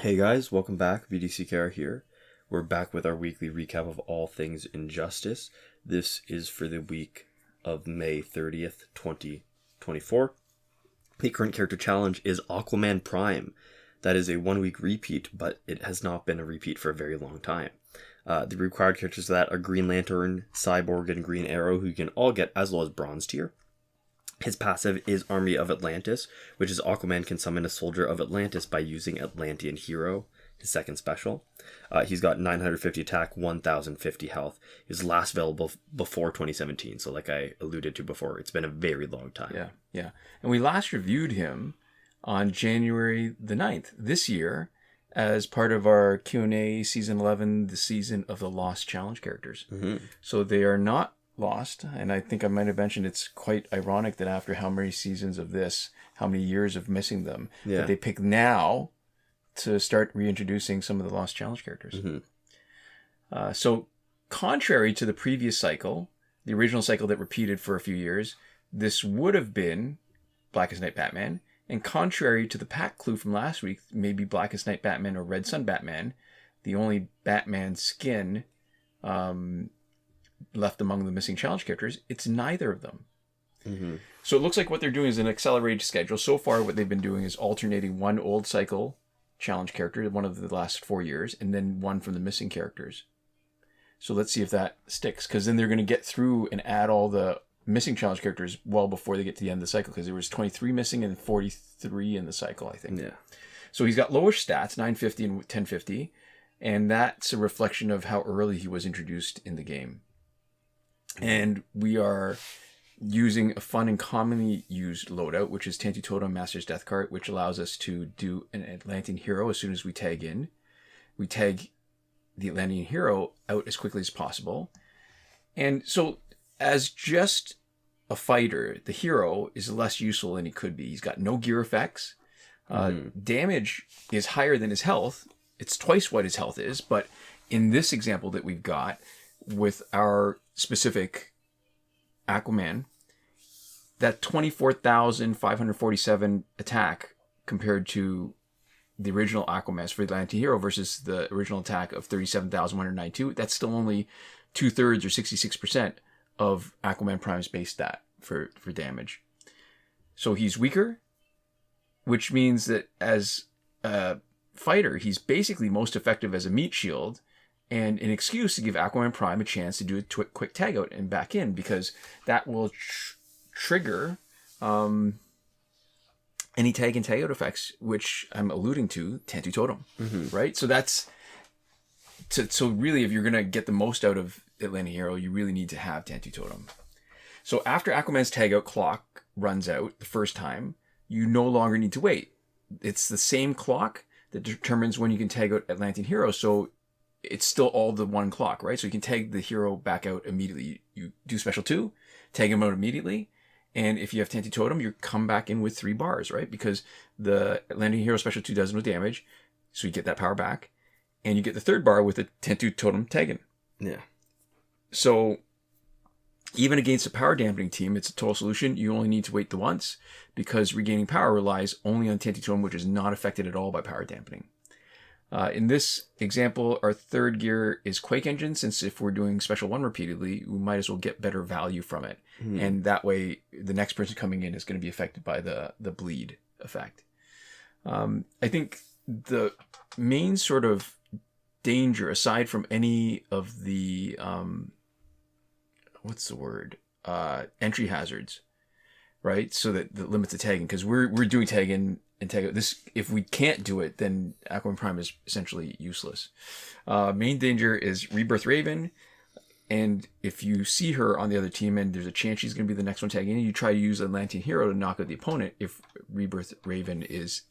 Hey guys, welcome back. VDCKR here. We're back with our weekly recap of all things Injustice. This is for the week of May 30th, 2024. The current character challenge is Aquaman Prime. That is a 1 week repeat, but it has not been a repeat for a very long time. The required characters of that are Green Lantern, Cyborg, and Green Arrow, who you can all get, as well as Bronze tier. His passive is Army of Atlantis, which is Aquaman can summon a soldier of Atlantis by using Atlantean Hero, his second special. He's got 950 attack, 1050 health. His last available before 2017, so like I alluded to before, it's been a very long time. Yeah. And we last reviewed him on January the 9th this year as part of our Q&A Season 11, the Season of the Lost Challenge characters. Mm-hmm. So they are not lost, and I think I might have mentioned it's quite ironic that after how many seasons of this, how many years of missing them, that they pick now to start reintroducing some of the Lost Challenge characters. Mm-hmm. So contrary to the previous cycle, the original cycle that repeated for a few years, this would have been Blackest Night Batman, and contrary to the pack clue from last week, maybe Blackest Night Batman or Red Sun Batman, the only Batman skin left among the missing challenge characters, it's neither of them. Mm-hmm. So it looks like what they're doing is an accelerated schedule. So far, what they've been doing is alternating one old cycle challenge character, one of the last 4 years, and then one from the missing characters. So let's see if that sticks, because then they're going to get through and add all the missing challenge characters well before they get to the end of the cycle, because there was 23 missing and 43 in the cycle, I think. Yeah. So he's got lowish stats, 950 and 1050, and that's a reflection of how early he was introduced in the game. And we are using a fun and commonly used loadout, which is Tantu Totem Master's Death Cart, which allows us to do an Atlantean Hero as soon as we tag in. We tag the Atlantean Hero out as quickly as possible. And so as just a fighter, the hero is less useful than he could be. He's got no gear effects. Damage is higher than his health. It's twice what his health is. But in this example that we've got with our specific Aquaman, that 24,547 attack compared to the original Aquaman's for the anti-hero versus the original attack of 37,192, that's still only 2/3 or 66% of Aquaman Prime's base stat for damage. So he's weaker, which means that as a fighter, he's basically most effective as a meat shield and an excuse to give Aquaman Prime a chance to do a quick tag out and back in, because that will trigger any tag in tag out effects, which I'm alluding to, Tantu Totem, right? So that's so really, if you're gonna get the most out of Atlantean Hero, you really need to have Tantu Totem. So after Aquaman's tag out clock runs out the first time, you no longer need to wait. It's the same clock that determines when you can tag out Atlantean Hero. So it's still all the one clock, right? So you can tag the hero back out immediately. You do special 2, tag him out immediately. And if you have Tantu Totem, you come back in with 3 bars, right? Because the Atlantean Hero special 2 does no damage. So you get that power back. And you get the 3rd bar with the Tantu Totem tagging. Yeah. So even against a power dampening team, it's a total solution. You only need to wait the once, because regaining power relies only on Tantu Totem, which is not affected at all by power dampening. In this example, our 3rd gear is Quake Engine, since if we're doing Special 1 repeatedly, we might as well get better value from it. And that way, the next person coming in is going to be affected by the bleed effect. I think the main sort of danger, aside from any of the, entry hazards, right? So that limits the tagging, because we're doing tagging and tag out. This, if we can't do it, then Aquaman Prime is essentially useless. Main danger is Rebirth Raven, and if you see her on the other team and there's a chance she's going to be the next one tagging in, you try to use Atlantean Hero to knock out the opponent if Rebirth Raven is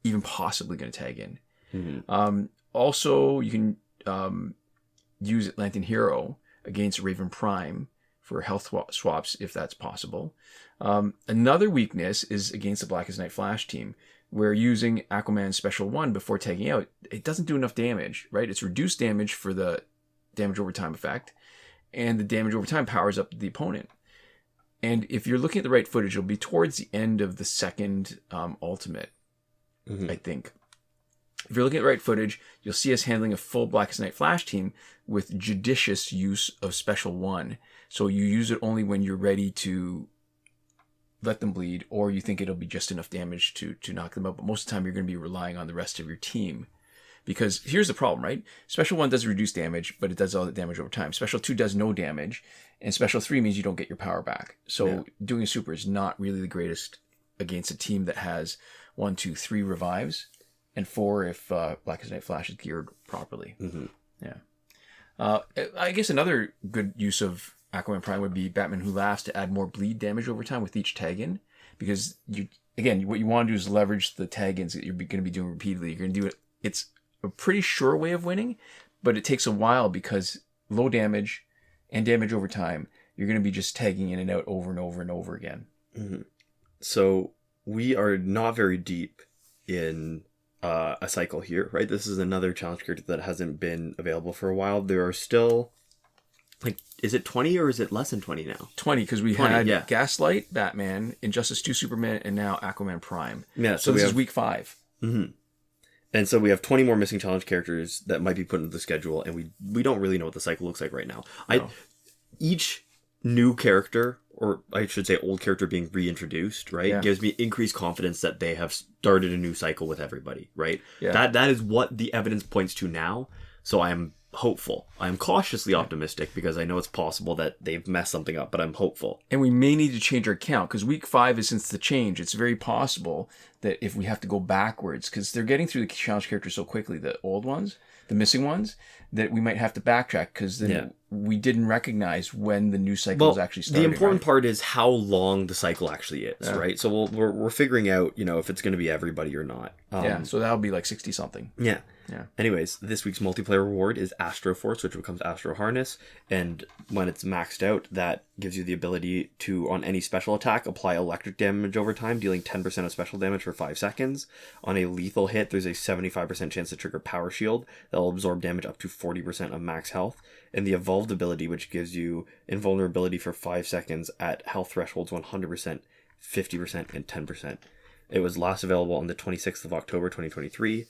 even possibly going to tag in. Also, you can use Atlantean Hero against Raven Prime for health swaps if that's possible. Another weakness is against the Blackest Night Flash team, where using Aquaman's Special 1 before tagging out, it doesn't do enough damage, right? It's reduced damage for the damage over time effect, and the damage over time powers up the opponent. And if you're looking at the right footage, it'll be towards the end of the second ultimate, I think. if you're looking at the right footage, you'll see us handling a full Blackest Night Flash team with judicious use of Special 1. So you use it only when you're ready to let them bleed, or you think it'll be just enough damage to knock them out. But most of the time, you're going to be relying on the rest of your team. Because here's the problem, right? Special 1 does reduce damage, but it does all the damage over time. Special 2 does no damage, and Special 3 means you don't get your power back. So doing a super is not really the greatest against a team that has 1, 2, 3 revives, and 4 if Blackest Night Flash is geared properly. Mm-hmm. Yeah. I guess another good use of Aquaman Prime would be Batman Who Laughs to add more bleed damage over time with each tag-in. Because, what you want to do is leverage the tag-ins that you're going to be doing repeatedly. You're going to do it. It's a pretty sure way of winning, but it takes a while because low damage and damage over time, you're going to be just tagging in and out over and over and over again. Mm-hmm. So we are not very deep in a cycle here, right? This is another challenge character that hasn't been available for a while. There are still, is it 20 or is it less than 20 now? 20, because we had Gaslight, Batman, Injustice 2 Superman, and now Aquaman Prime. Yeah, so this is week 5. Mm-hmm. And so we have 20 more missing challenge characters that might be put into the schedule, and we don't really know what the cycle looks like right now. No. Each new character, or I should say old character being reintroduced, right, gives me increased confidence that they have started a new cycle with everybody, right? Yeah. That is what the evidence points to now, so I am hopeful. I'm cautiously optimistic because I know it's possible that they've messed something up, but I'm hopeful. And we may need to change our count because week 5 is since the change. It's very possible that if we have to go backwards, because they're getting through the challenge characters so quickly, the old ones, the missing ones, that we might have to backtrack because then we didn't recognize when the new cycle was actually starting. The important part is how long the cycle actually is, right? So we're figuring out, if it's going to be everybody or not. So that'll be like 60 something. Yeah. Anyways, this week's multiplayer reward is Astro Force, which becomes Astro Harness, and when it's maxed out, that gives you the ability to, on any special attack, apply electric damage over time, dealing 10% of special damage for 5 seconds. On a lethal hit, there's a 75% chance to trigger Power Shield that will absorb damage up to 40% of max health, and the Evolved ability, which gives you invulnerability for 5 seconds at health thresholds 100%, 50%, and 10%. It was last available on the 26th of October, 2023.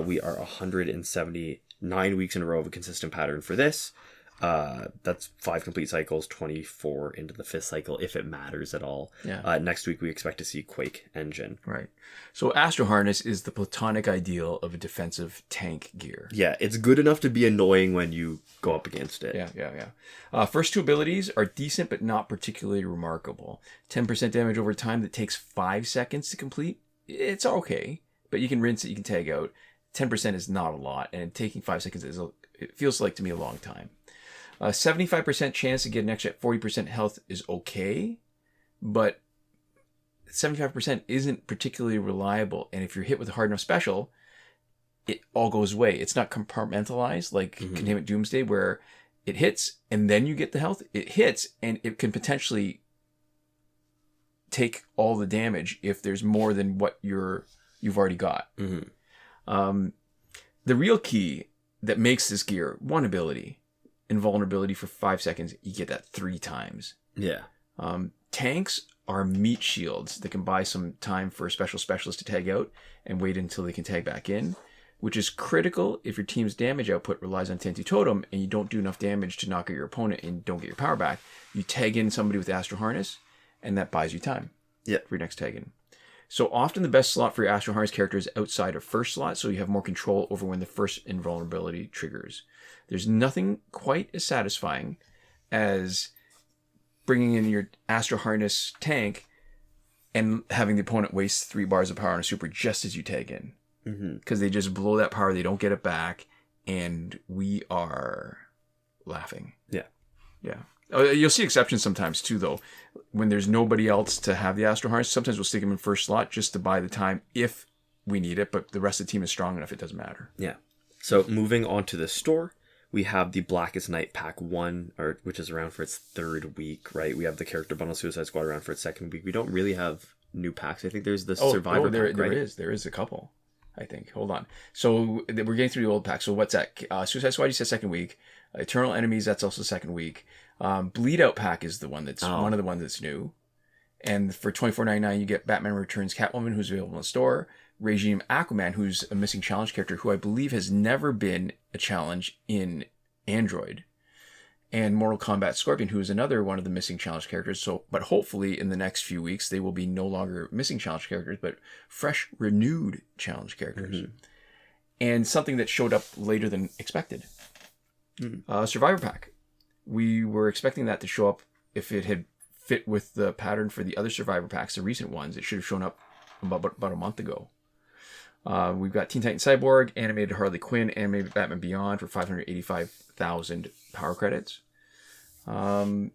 We are 179 weeks in a row of a consistent pattern for this. That's 5 complete cycles, 24 into the 5th cycle, if it matters at all. Next week, we expect to see Quake Engine. Right. So Astro Harness is the platonic ideal of a defensive tank gear. Yeah, it's good enough to be annoying when you go up against it. Yeah. First 2 abilities are decent, but not particularly remarkable. 10% damage over time that takes 5 seconds to complete. It's okay, but you can rinse it, you can tag out. 10% is not a lot, and taking 5 seconds it feels like to me a long time. 75% chance to get an extra 40% health is okay, but 75% isn't particularly reliable. And if you're hit with a hard enough special, it all goes away. It's not compartmentalized like Containment Doomsday, where it hits and then you get the health. It hits and it can potentially take all the damage if there's more than what you've already got. The real key that makes this gear, one ability, invulnerability for 5 seconds, you get that 3 times. Yeah. Tanks are meat shields that can buy some time for a special specialist to tag out and wait until they can tag back in, which is critical if your team's damage output relies on Tentu Totem and you don't do enough damage to knock out your opponent and don't get your power back. You tag in somebody with Astro Harness, and that buys you time for your next tag in. So often the best slot for your Astro Harness character is outside of first slot, so you have more control over when the first invulnerability triggers. There's nothing quite as satisfying as bringing in your Astro Harness tank and having the opponent waste 3 bars of power on a super just as you tag in. Because they just blow that power, they don't get it back, and we are laughing. Yeah. You'll see exceptions sometimes too, though. When there's nobody else to have the Astro Harness, sometimes we'll stick them in first slot just to buy the time if we need it, but the rest of the team is strong enough, it doesn't matter. Yeah. So moving on to the store, we have the Blackest Night Pack 1, which is around for its 3rd week, right? We have the Character Bundle Suicide Squad around for its 2nd week. We don't really have new packs. I think there's the Survivor pack, right? There is a couple, I think. Hold on. So we're getting through the old pack. So what's that? Suicide Squad, you said 2nd week. Eternal Enemies, that's also 2nd week. Bleed Out pack is the one that's one of the ones that's new. And for $24.99, you get Batman Returns Catwoman, who's available in the store. regime Aquaman, who's a missing challenge character who I believe has never been a challenge in Android. And Mortal Kombat Scorpion, who is another one of the missing challenge characters. So, but hopefully in the next few weeks, they will be no longer missing challenge characters, but fresh, renewed challenge characters. Mm-hmm. And something that showed up later than expected. Mm-hmm. Survivor Pack. We were expecting that to show up if it had fit with the pattern for the other Survivor Packs, the recent ones. It should have shown up about a month ago. We've got Teen Titan Cyborg, animated Harley Quinn, animated Batman Beyond for 585,000 power credits. Nothing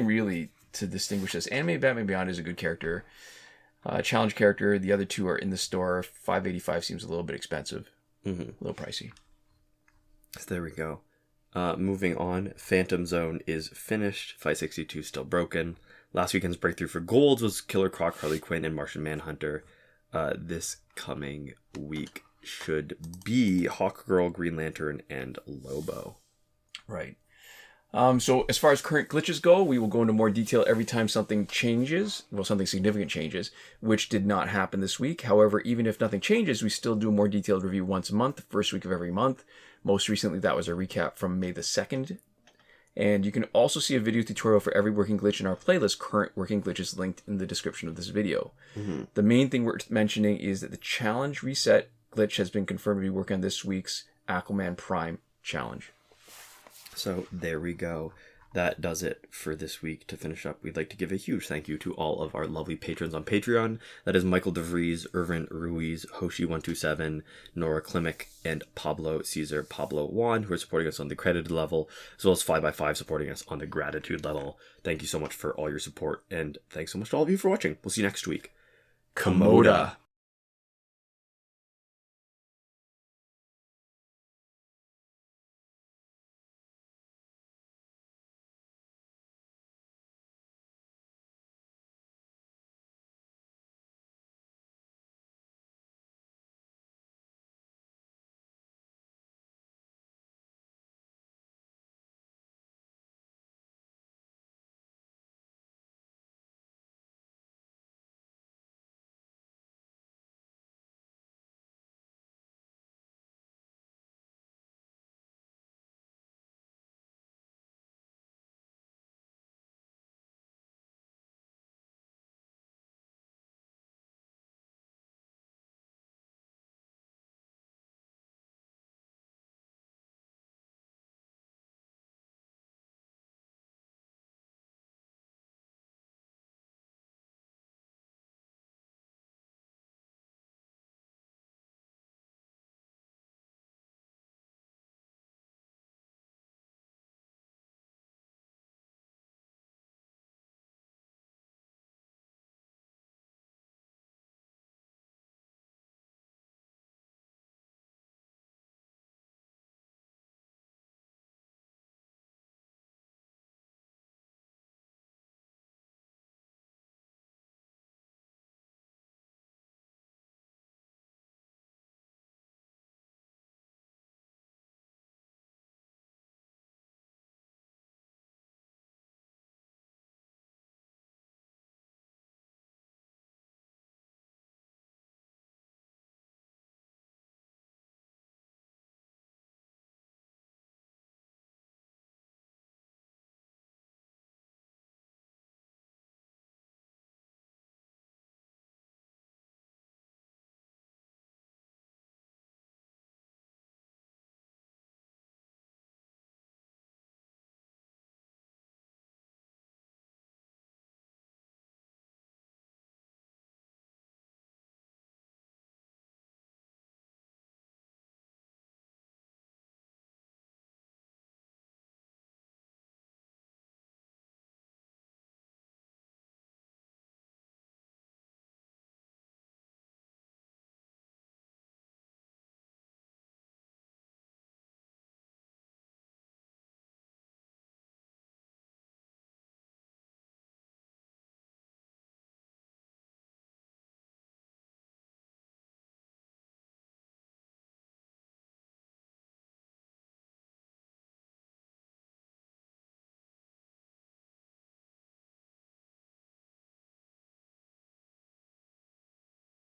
really to distinguish this. Animated Batman Beyond is a good character. Challenge character. The other two are in the store. 585 seems a little bit expensive. Mm-hmm. A little pricey. So there we go. Moving on. Phantom Zone is finished. 562 still broken. Last weekend's breakthrough for golds was Killer Croc, Harley Quinn, and Martian Manhunter. This coming week should be Hawkgirl, Green Lantern, and Lobo. Right. So as far as current glitches go, we will go into more detail every time something changes. Well, something significant changes, which did not happen this week. However, even if nothing changes, we still do a more detailed review once a month, first week of every month. Most recently, that was a recap from May the 2nd. And you can also see a video tutorial for every working glitch in our playlist, Current Working Glitches, linked in the description of this video. Mm-hmm. The main thing we're mentioning is that the challenge reset glitch has been confirmed to be working on this week's Aquaman Prime challenge. So there we go. That does it for this week. To finish up, we'd like to give a huge thank you to all of our lovely patrons on Patreon. That is Michael Devries, Irvin, Ruiz, Hoshi127, Nora Klimek, and Paolo-Cesar-Pablo-Juan, who are supporting us on the credited level, as well as 5x5 supporting us on the gratitude level. Thank you so much for all your support, and thanks so much to all of you for watching. We'll see you next week. Komoda.